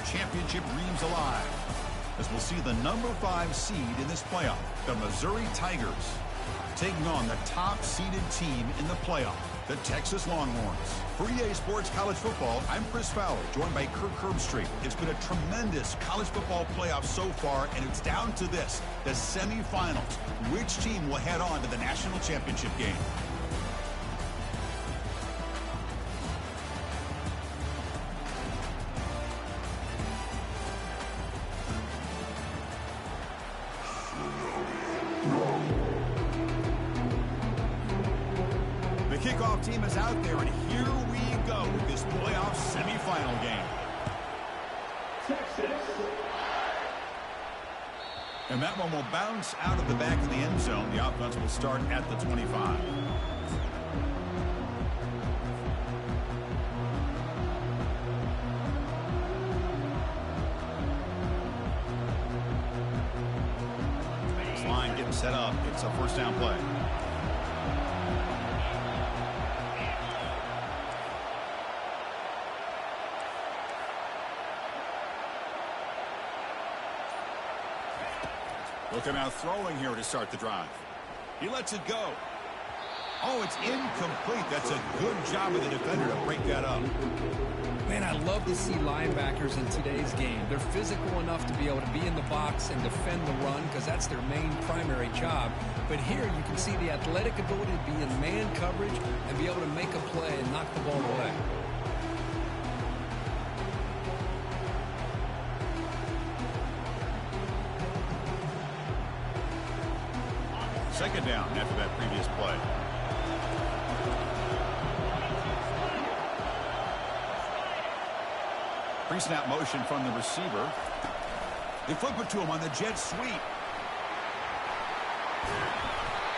championship dreams alive, as we'll see the number 5 seed in this playoff, the Missouri Tigers, taking on the top-seeded team in the playoff, the Texas Longhorns. For EA Sports College Football, I'm Chris Fowler, joined by Kirk Herbstreit. It's been a tremendous college football playoff so far, and it's down to this, the semifinals. Which team will head on to the national championship game? The kickoff team is out there, and here we go with this playoff semifinal game. Texas. And that one will bounce out of the back of the end zone. The offense will start at the 25. This line getting set up. It's a first down play. Looking out throwing here to start the drive. He lets it go. Oh, it's incomplete. That's a good job of the defender to break that up. Man, I love to see linebackers in today's game. They're physical enough to be able to be in the box and defend the run because that's their main primary job. But here you can see the athletic ability to be in man coverage and be able to make a play and knock the ball away. Second down after that previous play. Pre-snap motion from the receiver. They flip it to him on the jet sweep.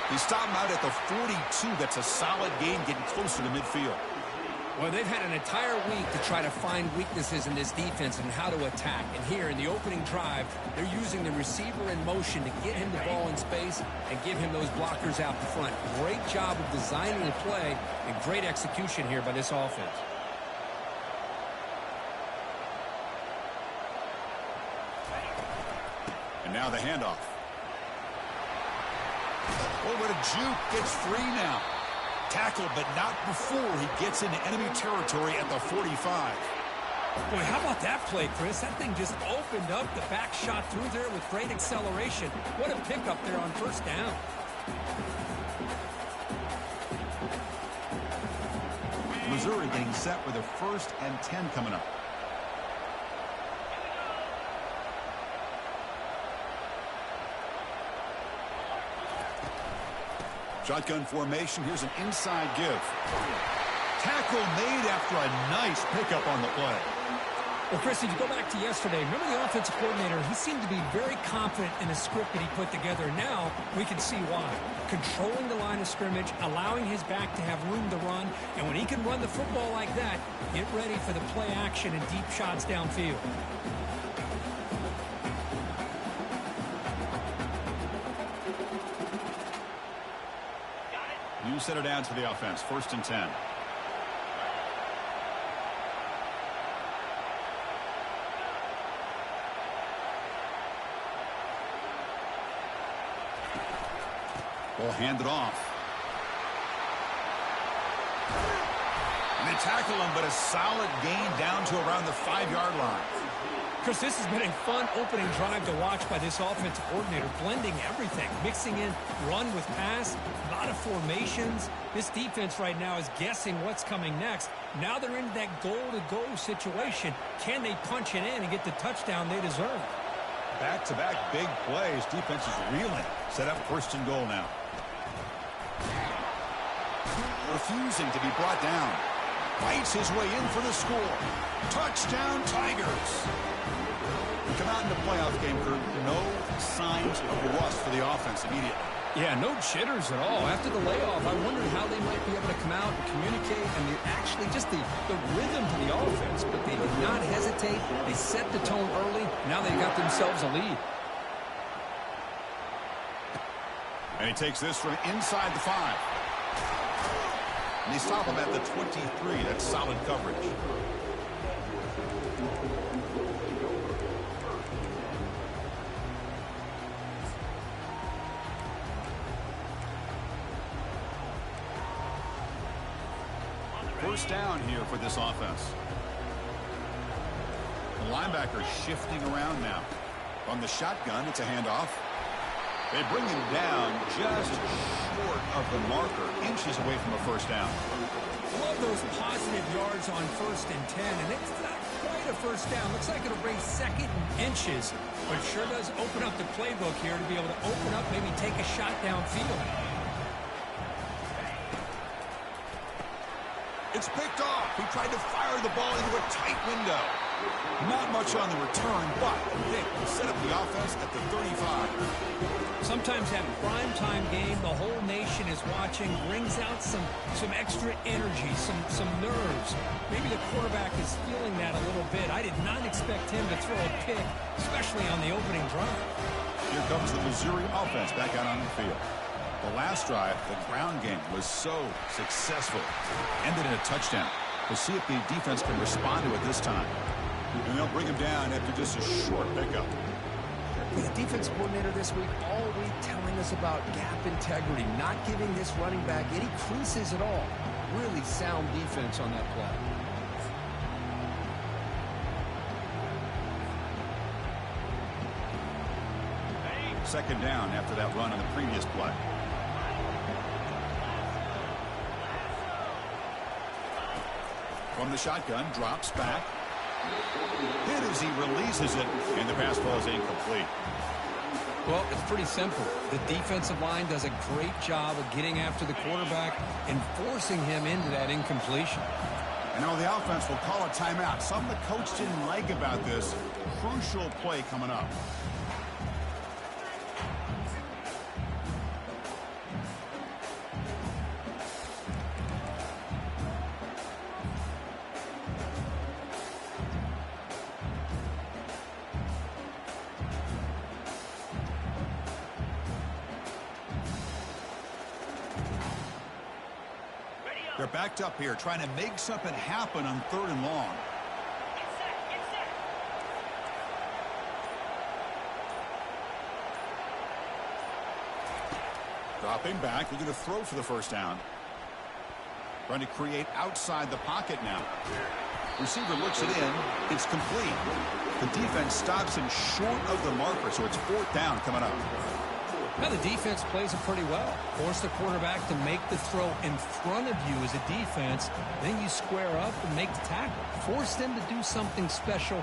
He stopped him out at the 42. That's a solid gain, getting closer to midfield. Well, they've had an entire week to try to find weaknesses in this defense and how to attack. And here in the opening drive, they're using the receiver in motion to get him the ball in space and give him those blockers out the front. Great job of designing the play and great execution here by this offense. And now the handoff. Oh, what a juke. Gets free now. Tackled, but not before he gets into enemy territory at the 45. Boy, how about that play, Chris? That thing just opened up. The back shot through there with great acceleration. What a pickup there on first down. Missouri getting set with a 1st and 10 coming up. Shotgun formation. Here's an inside give. Tackle made after a nice pickup on the play. Well, Chris, if you go back to yesterday, remember the offensive coordinator, he seemed to be very confident in the script that he put together. Now we can see why. Controlling the line of scrimmage, allowing his back to have room to run, and when he can run the football like that, get ready for the play action and deep shots downfield. You set it down to the offense. 1st and 10. Ball handed off. And they tackle him, but a solid gain down to around the 5-yard line. Chris, this has been a fun opening drive to watch by this offensive coordinator, blending everything, mixing in run with pass, a lot of formations. This defense right now is guessing what's coming next. Now they're into that goal-to-go situation. Can they punch it in and get the touchdown they deserve? Back-to-back big plays. Defense is reeling. Set up 1st and goal now. Refusing to be brought down. Fights his way in for the score. Touchdown, Tigers. Come out in the playoff game, Kurt. No signs of rust for the offense immediately. Yeah, no jitters at all. After the layoff, I wondered how they might be able to come out and communicate and actually just the rhythm to the offense. But they did not hesitate. They set the tone early. Now they got themselves a lead. And he takes this from inside the 5. And they stop him at the 23. That's solid coverage. first down here for this offense. The linebacker shifting around now. On the shotgun, it's a handoff. They bring him down just short of the marker, inches away from a first down. Love those positive yards on 1st and 10, and it's not quite a first down. Looks like it'll bring 2nd and inches, but it sure does open up the playbook here to be able to open up, maybe take a shot downfield. It's picked off. He tried to fire the ball into a tight window. Not much on the return, but they set up the offense at the 35. Sometimes that primetime game, the whole nation is watching, brings out some extra energy, some nerves. Maybe the quarterback is feeling that a little bit. I did not expect him to throw a pick, especially on the opening drive. Here comes the Missouri offense back out on the field. The last drive, the ground game was so successful. Ended in a touchdown. We'll see if the defense can respond to it this time. And they'll bring him down after just a short pickup. The defense coordinator this week all week telling us about gap integrity, not giving this running back any creases at all. Really sound defense on that play. Second down after that run on the previous play. From the shotgun, drops back. Hit as he releases it, and the pass ball is incomplete. Well, it's pretty simple. The defensive line does a great job of getting after the quarterback and forcing him into that incompletion. And now the offense will call a timeout. Something the coach didn't like about this. Crucial play coming up. They're backed up here, trying to make something happen on 3rd and long. Dropping back, they're going to throw for the first down. Trying to create outside the pocket now. Receiver looks it in. It's complete. The defense stops him short of the marker, so it's 4th down coming up. Now the defense plays it pretty well. Force the quarterback to make the throw in front of you as a defense. Then you square up and make the tackle. Force them to do something special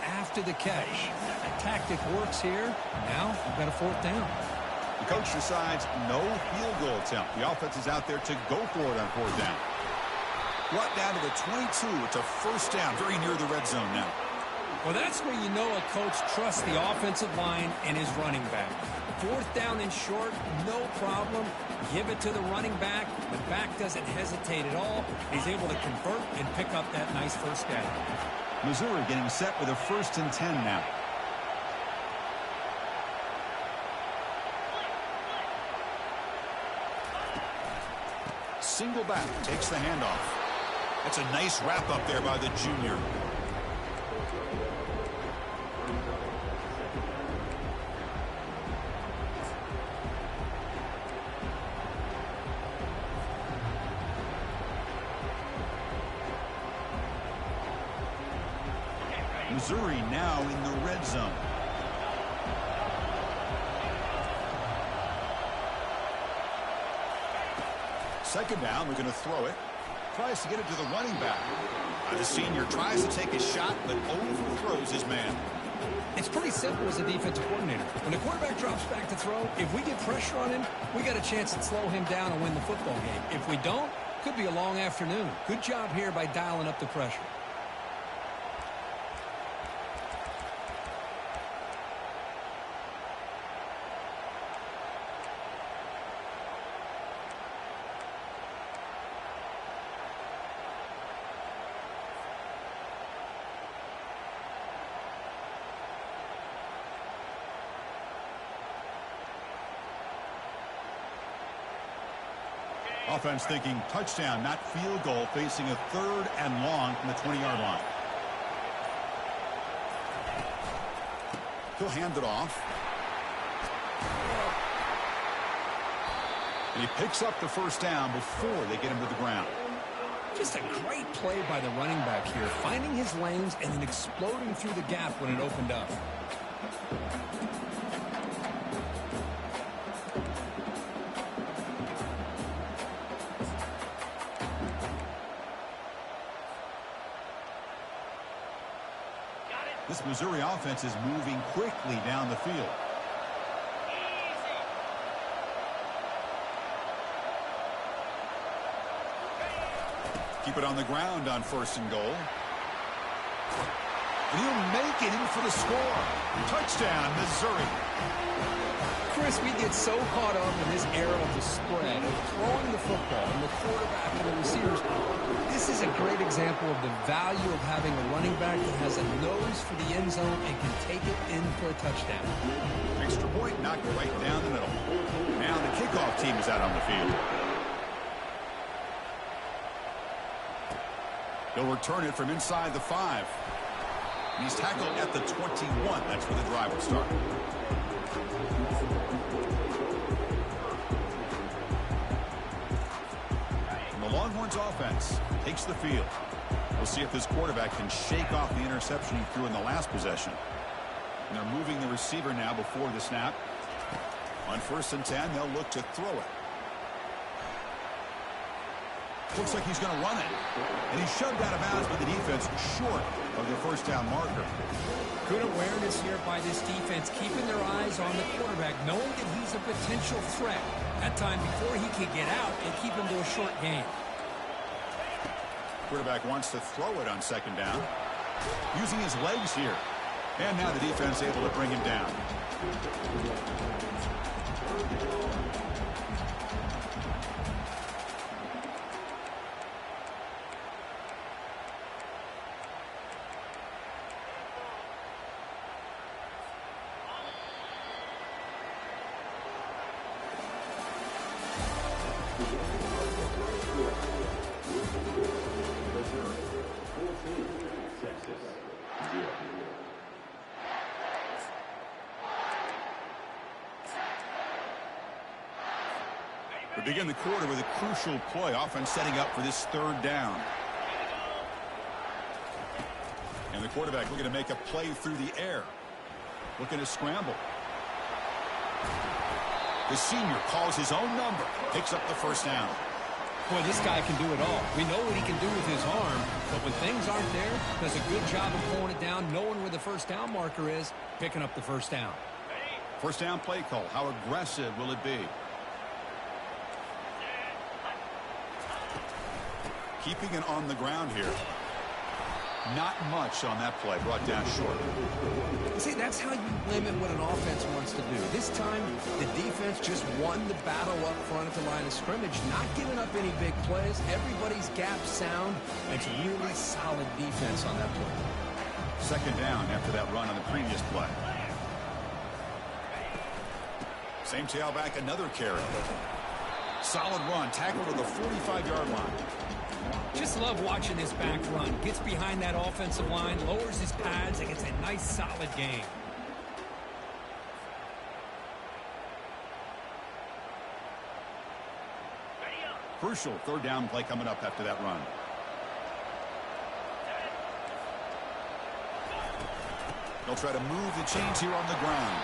after the catch. That tactic works here. Now you've got a 4th down. The coach decides no field goal attempt. The offense is out there to go for it on 4th down. Brought down to the 22. It's a first down, very near the red zone now. Well, that's where you know a coach trusts the offensive line and his running back. 4th down and short, no problem. Give it to the running back. The back doesn't hesitate at all. He's able to convert and pick up that nice first down. Missouri getting set with a 1st and 10 now. Single back, takes the handoff. That's a nice wrap up there by the junior. Missouri now in the red zone. Second down, they're going to throw it. Tries to get it to the running back. The senior tries to take a shot, but overthrows his man. It's pretty simple as a defensive coordinator. When the quarterback drops back to throw, if we get pressure on him, we got a chance to slow him down and win the football game. If we don't, could be a long afternoon. Good job here by dialing up the pressure. Offense thinking touchdown, not field goal, facing a 3rd and long from the 20-yard line. He'll hand it off. And he picks up the first down before they get him to the ground. Just a great play by the running back here, finding his lanes and then exploding through the gap when it opened up. This Missouri offense is moving quickly down the field. Keep it on the ground on 1st and goal. And he'll make it in for the score. Touchdown, Missouri. Chris, we get so caught up in this era of the spread, of throwing the football, and the quarterback and the receivers. This is a great example of the value of having a running back that has a nose for the end zone and can take it in for a touchdown. Extra point knocked right down the middle. Now the kickoff team is out on the field. He'll return it from inside the 5. He's tackled at the 21. That's where the drive will start. And the Longhorns offense takes the field. We'll see if this quarterback can shake off the interception he threw in the last possession. And they're moving the receiver now before the snap. On 1st and 10, they'll look to throw it. Looks like he's going to run it. And he's shoved out of bounds by the defense short of the 1st down marker. Good awareness here by this defense, keeping their eyes on the quarterback, knowing that he's a potential threat. That time before he can get out and keep him to a short gain. Quarterback wants to throw it on 2nd down. Using his legs here. And now the defense able to bring him down. We begin the quarter with a crucial play, offense setting up for this 3rd down. And the quarterback looking to make a play through the air. Looking to scramble. The senior calls his own number. Picks up the 1st down. Boy, this guy can do it all. We know what he can do with his arm, but when things aren't there, does a good job of pulling it down, knowing where the 1st down marker is, picking up the 1st down. 1st down play call. How aggressive will it be? Keeping it on the ground here. Not much on that play. Brought down short. See, that's how you limit what an offense wants to do. This time, the defense just won the battle up front at the line of scrimmage, not giving up any big plays. Everybody's gap sound. It's really solid defense on that play. 2nd down after that run on the previous play. Same tailback, another carry. Solid run, tackled to the 45-yard line. Just love watching this back run. Gets behind that offensive line, lowers his pads, and gets a nice, solid gain. Crucial 3rd down play coming up after that run. They'll try to move the chains here on the ground.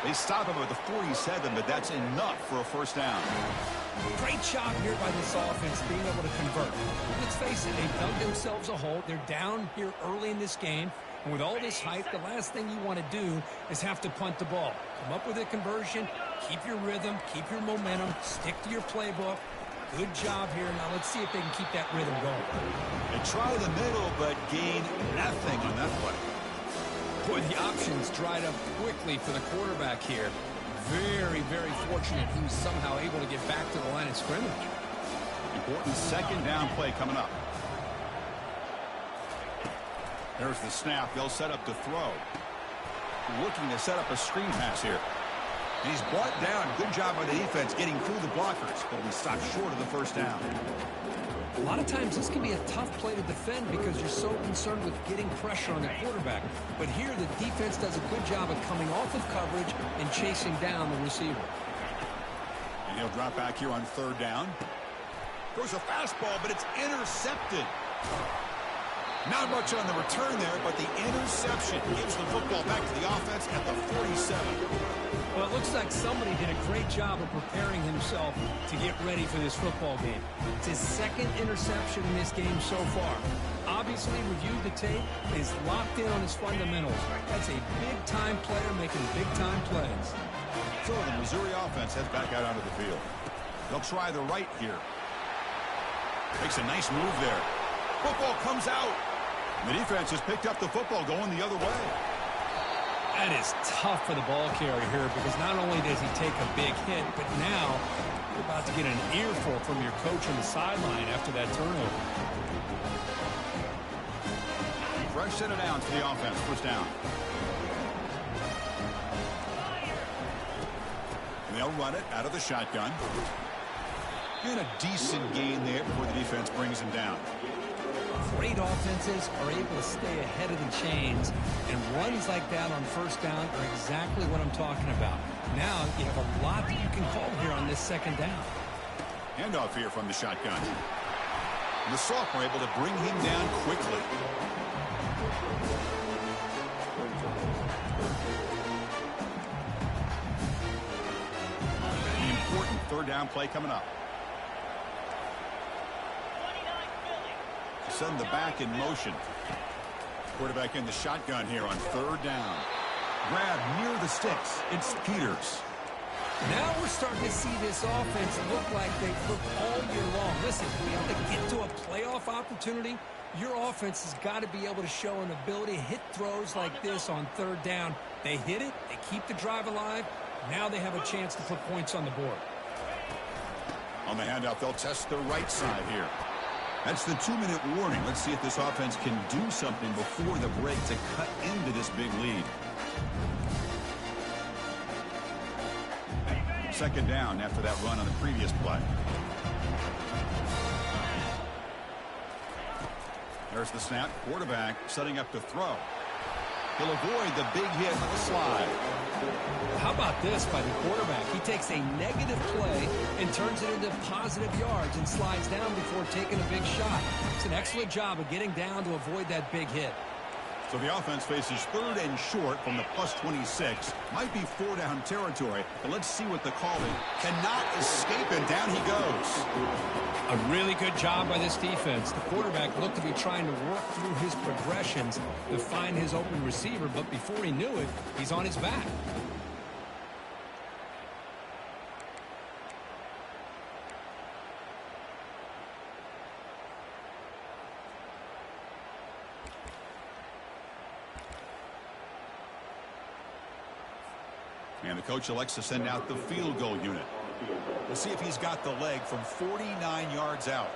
They stop him at the 47, but that's enough for a 1st down. Great job here by this offense being able to convert. Let's face it, they've dug themselves a hole. They're down here early in this game. And with all this hype, the last thing you want to do is have to punt the ball. Come up with a conversion, keep your rhythm, keep your momentum, stick to your playbook. Good job here. Now let's see if they can keep that rhythm going. They try the middle, but gain nothing on that play. Boy, the options dried up quickly for the quarterback here. Very, very fortunate he was somehow able to get back to the line of scrimmage. Important 2nd down play coming up. There's the snap. They'll set up to throw. Looking to set up a screen pass here. And he's brought down. Good job by the defense getting through the blockers, but we stopped short of the 1st down. A lot of times this can be a tough play to defend because you're so concerned with getting pressure on the quarterback. But here the defense does a good job of coming off of coverage and chasing down the receiver. And he'll drop back here on 3rd down. Throws a fastball, but it's intercepted. Not much on the return there, but the interception gives the football back to the offense at the 47. Well, it looks like somebody did a great job of preparing himself to get ready for this football game. It's his second interception in this game so far. Obviously reviewed the tape, is locked in on his fundamentals. That's a big-time player making big-time plays. So the Missouri offense heads back out onto the field. They'll try the right here. Makes a nice move there. Football comes out. The defense has picked up the football going the other way. That is tough for the ball carrier here because not only does he take a big hit, but now you're about to get an earful from your coach on the sideline after that turnover. Fresh set of downs for the offense. First down. And they'll run it out of the shotgun. And a decent gain there before the defense brings him down. Great offenses are able to stay ahead of the chains, and runs like that on first down are exactly what I'm talking about. Now you have a lot that you can call here on this second down. Handoff here from the shotgun. And the sophomore able to bring him down quickly. The important third down play coming up. Send the back in motion. Quarterback in the shotgun here on third down. Grab near the sticks. It's Peters. Now we're starting to see this offense look like they've looked all year long. Listen, to be able to get to a playoff opportunity, your offense has got to be able to show an ability to hit throws like this on third down. They hit it. They keep the drive alive. Now they have a chance to put points on the board. On the handoff, they'll test the right side here. That's the 2-minute warning. Let's see if this offense can do something before the break to cut into this big lead. Second down after that run on the previous play. There's the snap. Quarterback setting up to throw. He'll avoid the big hit on the slide. How about this by the quarterback? He takes a negative play and turns it into positive yards and slides down before taking a big shot. It's an excellent job of getting down to avoid that big hit. So the offense faces third and short from the plus 26. Might be 4-down territory, but let's see what the call is. Cannot escape, and down he goes. A really good job by this defense. The quarterback looked to be trying to work through his progressions to find his open receiver, but before he knew it, he's on his back. And the coach elects to send out the field goal unit. We'll see if he's got the leg from 49 yards out.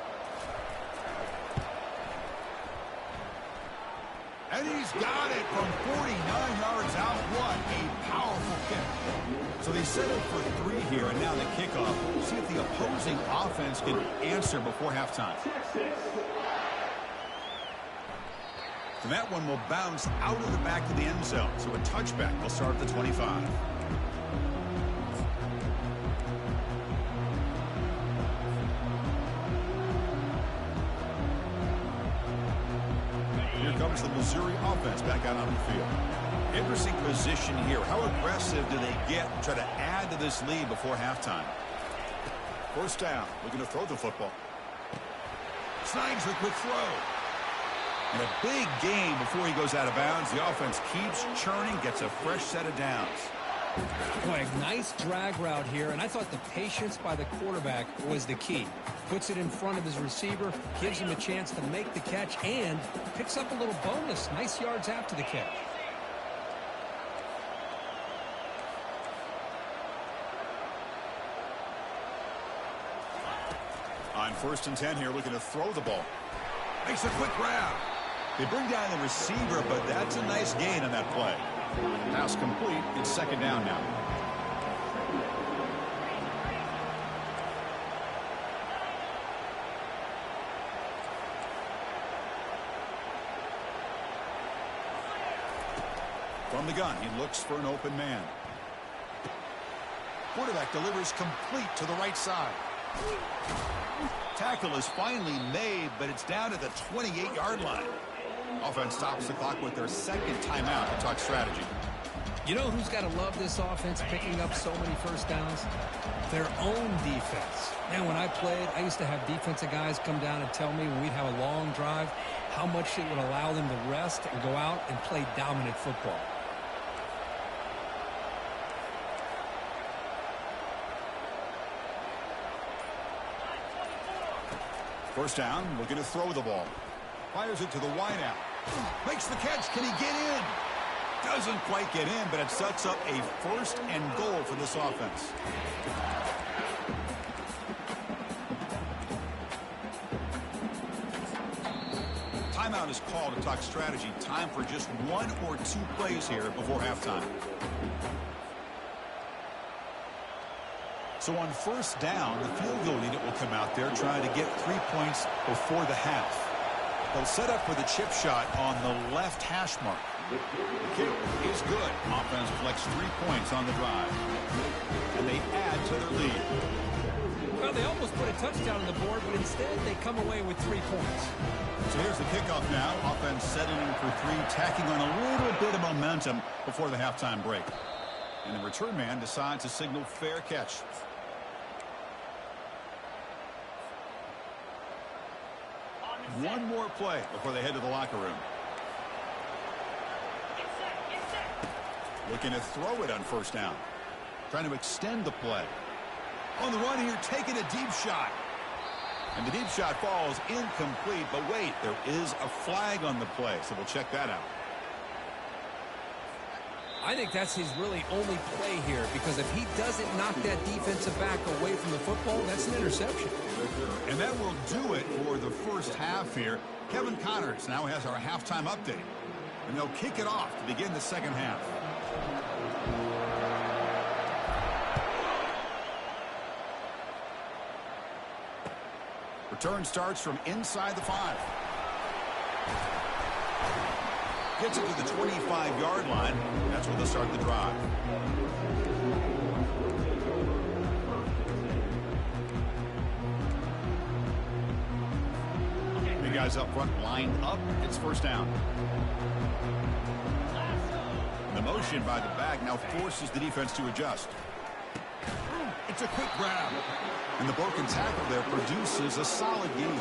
And he's got it from 49 yards out. What a powerful kick. So they settled for 3 here, and now the kickoff. We'll see if the opposing offense can answer before halftime. And that one will bounce out of the back of the end zone. So a touchback will start at the 25. Here comes the Missouri offense back out on the field. Interesting position here. How aggressive do they get to try to add to this lead before halftime? First down. Looking to throw the football. Snags the quick throw. And a big gain before he goes out of bounds. The offense keeps churning, gets a fresh set of downs. Boy, a nice drag route here, and I thought the patience by the quarterback was the key. Puts it in front of his receiver, gives him a chance to make the catch, and picks up a little bonus. Nice yards after the catch. On 1st and 10 here, looking to throw the ball. Makes a quick grab. They bring down the receiver, but that's a nice gain on that play. Pass complete. It's second down now. From the gun, he looks for an open man. Quarterback delivers complete to the right side. Tackle is finally made, but it's down to the 28-yard line. Offense stops the clock with their second timeout to talk strategy. You know who's got to love this offense picking up so many first downs? Their own defense. Man, when I played, I used to have defensive guys come down and tell me when we'd have a long drive how much it would allow them to rest and go out and play dominant football. First down, looking to throw the ball. Fires it to the wideout. Makes the catch. Can he get in? Doesn't quite get in, but it sets up a first and goal for this offense. Timeout is called to talk strategy. Time for just one or two plays here before halftime. So on first down, the field goal unit will come out there trying to get 3 points before the half. They'll set up for the chip shot on the left hash mark. The kick is good. Offense collects 3 points on the drive. And they add to their lead. Well, they almost put a touchdown on the board, but instead they come away with 3 points. So here's the kickoff now. Offense settling for 3, tacking on a little bit of momentum before the halftime break. And the return man decides to signal fair catch. One more play before they head to the locker room. Looking to throw it on first down. Trying to extend the play. On the run here, taking a deep shot. And the deep shot falls incomplete. But wait, there is a flag on the play, so we'll check that out. I think that's his really only play here, because if he doesn't knock that defensive back away from the football, that's an interception. And that will do it for the first half here. Kevin Connors now has our halftime update. And they'll kick it off to begin the second half. Return starts from inside the 5. Gets it to the 25-yard line. That's where they'll start the drive. Big guys up front lined up. It's first down. The motion by the back now forces the defense to adjust. It's a quick grab. And the broken tackle there produces a solid gain.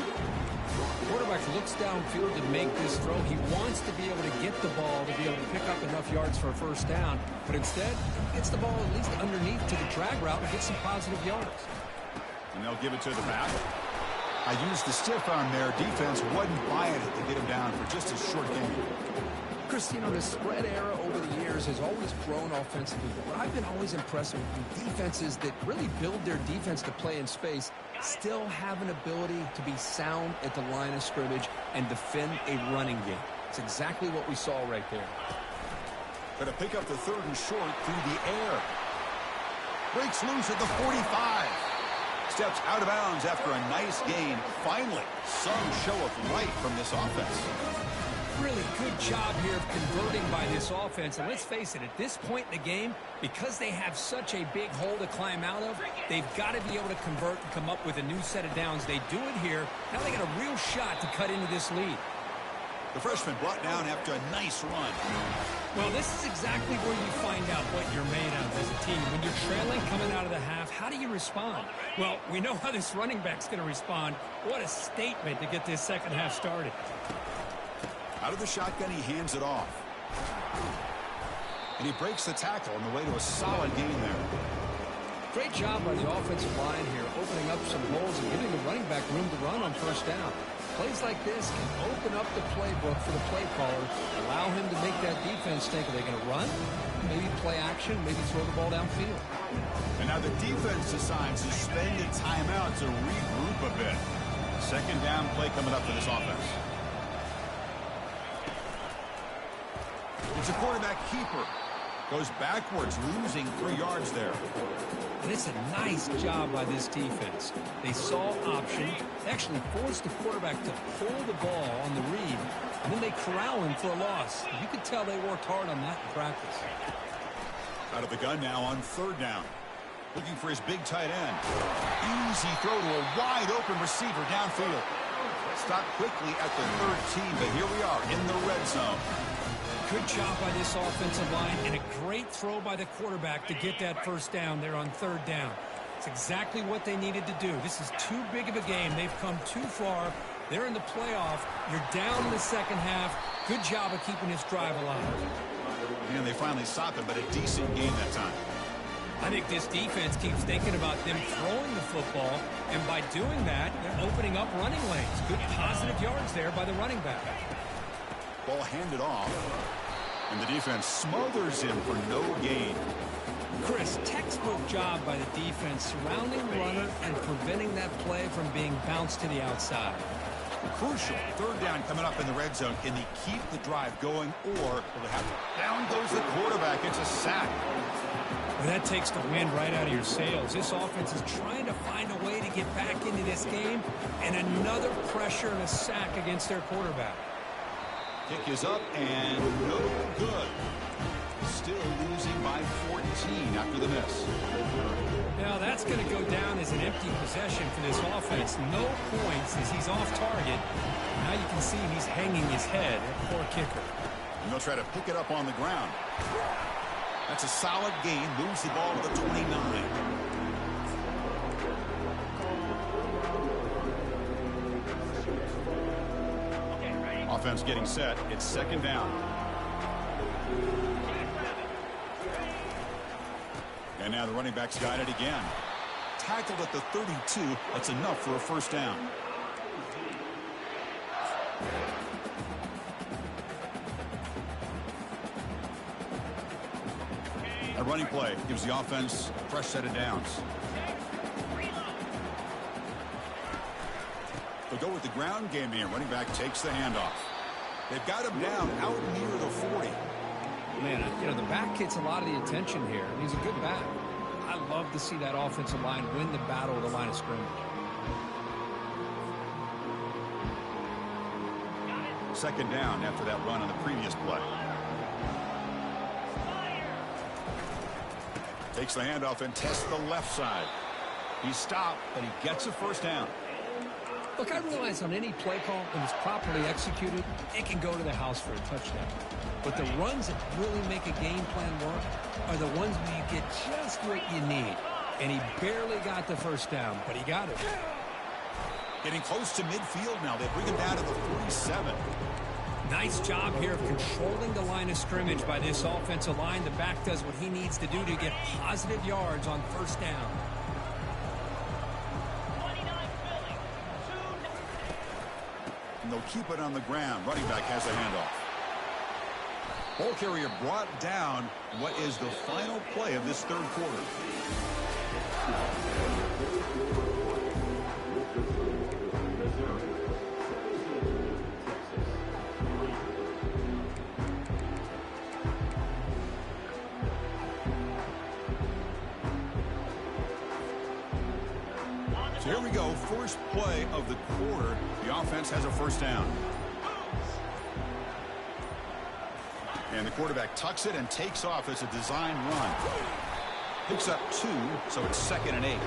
The quarterback looks downfield to make this throw. He wants to be able to get the ball to be able to pick up enough yards for a first down. But instead, he gets the ball at least underneath to the drag route and get some positive yards. And they'll give it to the back. I used the stiff arm there. Defense wasn't buying it to get him down for just a short game. Chris, you know, the spread era over the years has always grown offensively. But I've been always impressed with defenses that really build their defense to play in space, still have an ability to be sound at the line of scrimmage and defend a running game. It's exactly what we saw right there. Going to pick up the third and short through the air. Breaks loose at the 45. Steps out of bounds after a nice gain. Finally, some show of life from this offense. Really good job here of converting by this offense. And let's face it, at this point in the game, because they have such a big hole to climb out of, they've got to be able to convert and come up with a new set of downs. They do it here. Now they got a real shot to cut into this lead. The freshman brought down after a nice run. Well, this is exactly where you find out what you're made of as a team. When you're trailing coming out of the half, how do you respond? Well, we know how this running back's going to respond. What a statement to get this second half started. Out of the shotgun, he hands it off. And he breaks the tackle on the way to a solid gain there. Great job by the offensive line here, opening up some holes and giving the running back room to run on first down. Plays like this can open up the playbook for the play caller, allow him to make that defense think, are they going to run? Maybe play action, maybe throw the ball downfield. And now the defense decides to spend a timeout to regroup a bit. Second down play coming up for this offense. It's a quarterback keeper. Goes backwards, losing 3 yards there. And it's a nice job by this defense. They saw option, actually forced the quarterback to pull the ball on the read, and then they corral him for a loss. You could tell they worked hard on that in practice. Out of the gun now on third down. Looking for his big tight end. Easy throw to a wide-open receiver downfield. Stopped quickly at the 13, but here we are in the red zone. Good job by this offensive line, and a great throw by the quarterback to get that first down there on third down. It's exactly what they needed to do. This is too big of a game. They've come too far. They're in the playoff. You're down in the second half. Good job of keeping this drive alive. And they finally stopped it, but a decent game that time. I think this defense keeps thinking about them throwing the football, and by doing that, they're opening up running lanes. Good positive yards there by the running back. Ball handed off, and the defense smothers him for no gain. Chris, textbook job by the defense surrounding the runner and preventing that play from being bounced to the outside. Crucial. Third down coming up in the red zone. Can they keep the drive going, or will they have to? Down goes the quarterback. It's a sack. Well, that takes the wind right out of your sails. This offense is trying to find a way to get back into this game, and another pressure and a sack against their quarterback. Kick is up and no good. Still losing by 14 after the miss. Now that's going to go down as an empty possession for this offense. No points as he's off target. Now you can see he's hanging his head. Poor kicker. And they'll try to pick it up on the ground. That's a solid gain. Moves the ball to the 29. Offense getting set. It's second down. And now the running back's got it again. Tackled at the 32. That's enough for a first down. A running play gives the offense a fresh set of downs. They'll go with the ground game here. Running back takes the handoff. They've got him down out near the 40. Man, you know, the back gets a lot of the attention here. He's a good back. I love to see that offensive line win the battle of the line of scrimmage. Second down after that run on the previous play. Takes the handoff and tests the left side. He's stopped, but he gets a first down. Look, I realize on any play call, when it's properly executed, it can go to the house for a touchdown. But the runs that really make a game plan work are the ones where you get just what you need. And he barely got the first down, but he got it. Getting close to midfield now. They bring him down to the 47. Nice job here of controlling the line of scrimmage by this offensive line. The back does what he needs to do to get positive yards on first down. And they'll keep it on the ground. Running back has the handoff. Ball carrier brought down. What is the final play of this third quarter? So here we go. First play of the quarter. The offense has a first down. And the quarterback tucks it and takes off as a design run. Picks up 2, so it's 2nd and 8.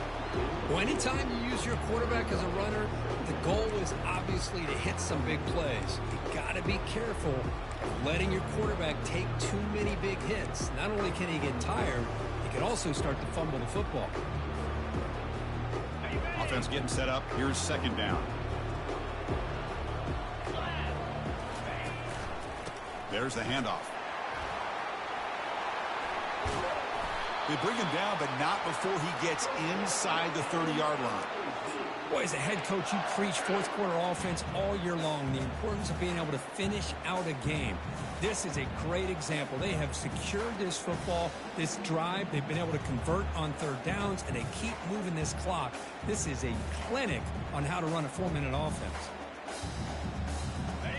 Well, anytime you use your quarterback as a runner, the goal is obviously to hit some big plays. You got to be careful of letting your quarterback take too many big hits. Not only can he get tired, he can also start to fumble the football. Offense getting set up. Here's second down. There's the handoff. They bring him down, but not before he gets inside the 30-yard line. Boy, as a head coach, you preach fourth quarter offense all year long. The importance of being able to finish out a game. This is a great example. They have secured this football, this drive. They've been able to convert on third downs, and they keep moving this clock. This is a clinic on how to run a 4-minute offense.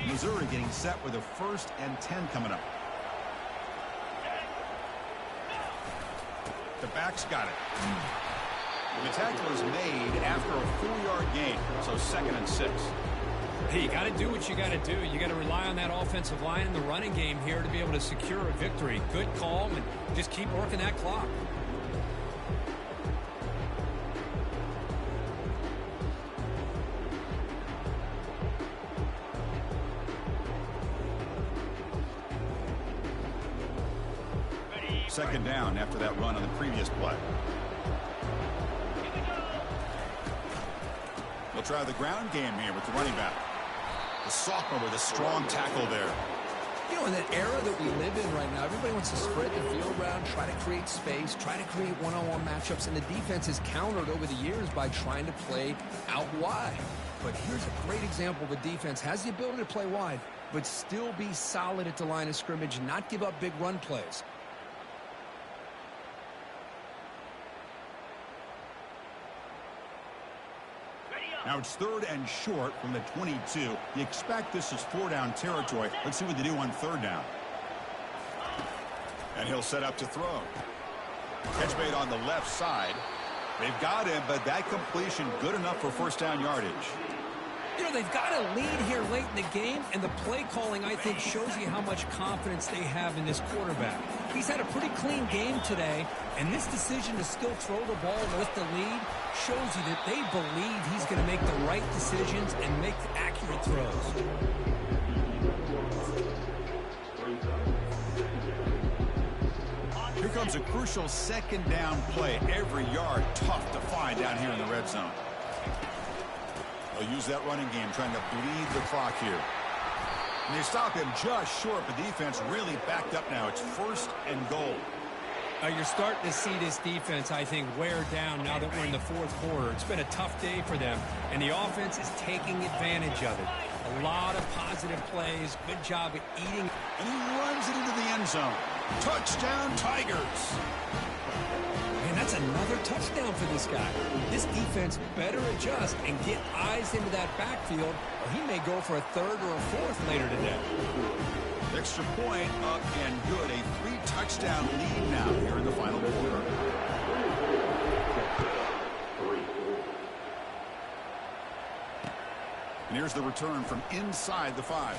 Missouri getting set with a 1st and 10 coming up. The back's got it. The tackle is made after a 4-yard gain, so 2nd and 6. Hey, you got to do what you got to do. You got to rely on that offensive line in the running game here to be able to secure a victory. Good call, and just keep working that clock. Second down after that run on the previous play. We'll try the ground game here with the running back. The sophomore with a strong tackle there. You know, in that era that we live in right now, everybody wants to spread the field around, try to create space, try to create one-on-one matchups, and the defense is countered over the years by trying to play out wide. But here's a great example. The defense has the ability to play wide, but still be solid at the line of scrimmage, not give up big run plays. Now it's third and short from the 22. You expect this is 4-down territory. Let's see what they do on third down. And he'll set up to throw. Catch made on the left side. They've got him, but that completion good enough for first down yardage. You know, they've got a lead here late in the game, and the play calling, I think, shows you how much confidence they have in this quarterback. He's had a pretty clean game today, and this decision to still throw the ball with the lead shows you that they believe he's going to make the right decisions and make accurate throws. Here comes a crucial second down play. Every yard tough to find down here in the red zone. They'll use that running game, trying to bleed the clock here. And they stop him just short. The defense really backed up now. It's first and goal. You're starting to see this defense, I think, wear down now that we're in the fourth quarter. It's been a tough day for them, and the offense is taking advantage of it. A lot of positive plays. Good job at eating. And he runs it into the end zone. Touchdown, Tigers. And that's another touchdown for this guy. This defense better adjust and get eyes into that backfield, or he may go for a third or a fourth later today. Extra point up and good. A 3-touchdown lead now here in the final quarter. And here's the return from inside the 5.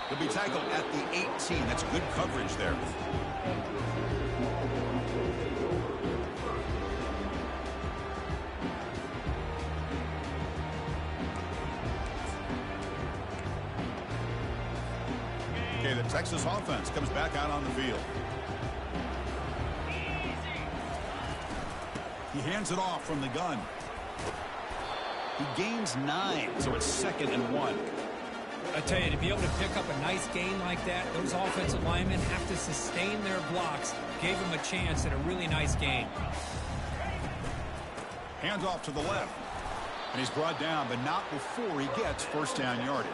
He'll be tackled at the 18. That's good coverage there. Okay, the Texas offense comes back out on the field. He hands it off from the gun. He gains 9, so it's 2nd and 1. I tell you, to be able to pick up a nice gain like that, those offensive linemen have to sustain their blocks. Gave him a chance at a really nice gain. Hands off to the left. And he's brought down, but not before he gets first down yardage.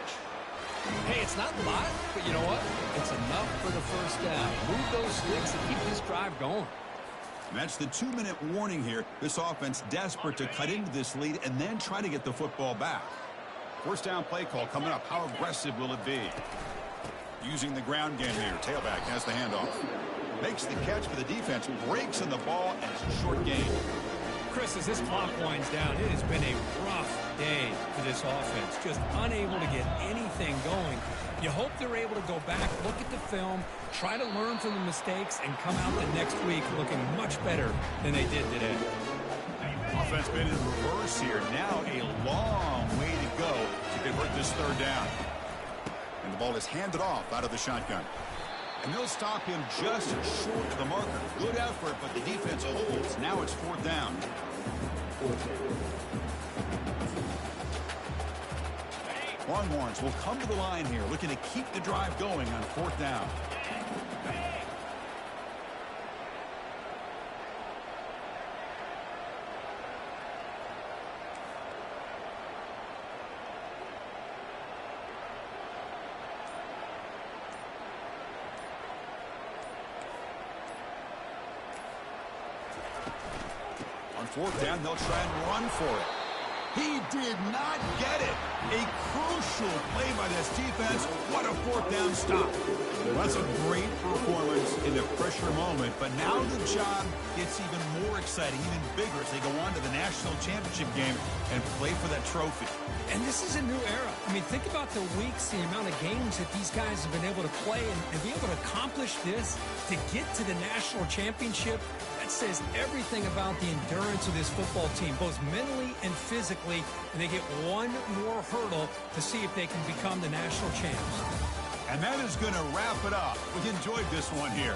Hey, it's not a lot, but you know what? It's enough for the first down. Move those sticks and keep this drive going. And that's the 2-minute warning here. This offense desperate to cut into this lead and then try to get the football back. First down play call coming up. How aggressive will it be? Using the ground game here. Tailback has the handoff. Makes the catch for the defense. Breaks in the ball, and it's a short gain. Chris, as this clock winds down, it has been a rough day for this offense. Just unable to get anything going. You hope they're able to go back, look at the film, try to learn from the mistakes, and come out the next week looking much better than they did today. Offense been in reverse here. Now a long way to go to convert this third down. And the ball is handed off out of the shotgun. And they'll stop him just short of the marker. Good effort, but the defense holds. Now it's 4th down. Longhorns will come to the line here, looking to keep the drive going on 4th down. On 4th down, they'll try and run for it. He did not get it. A crucial play by this defense. What a 4th down stop. Well, that's a great performance in a pressure moment, but now the job gets even more exciting, even bigger as they go on to the national championship game and play for that trophy. And this is a new era. I mean, think about the weeks, the amount of games that these guys have been able to play, and be able to accomplish this, to get to the national championship. That says everything about the endurance of this football team, both mentally and physically, and they get one more hurdle to see if they can become the national champs. And that is going to wrap it up. We enjoyed this one here.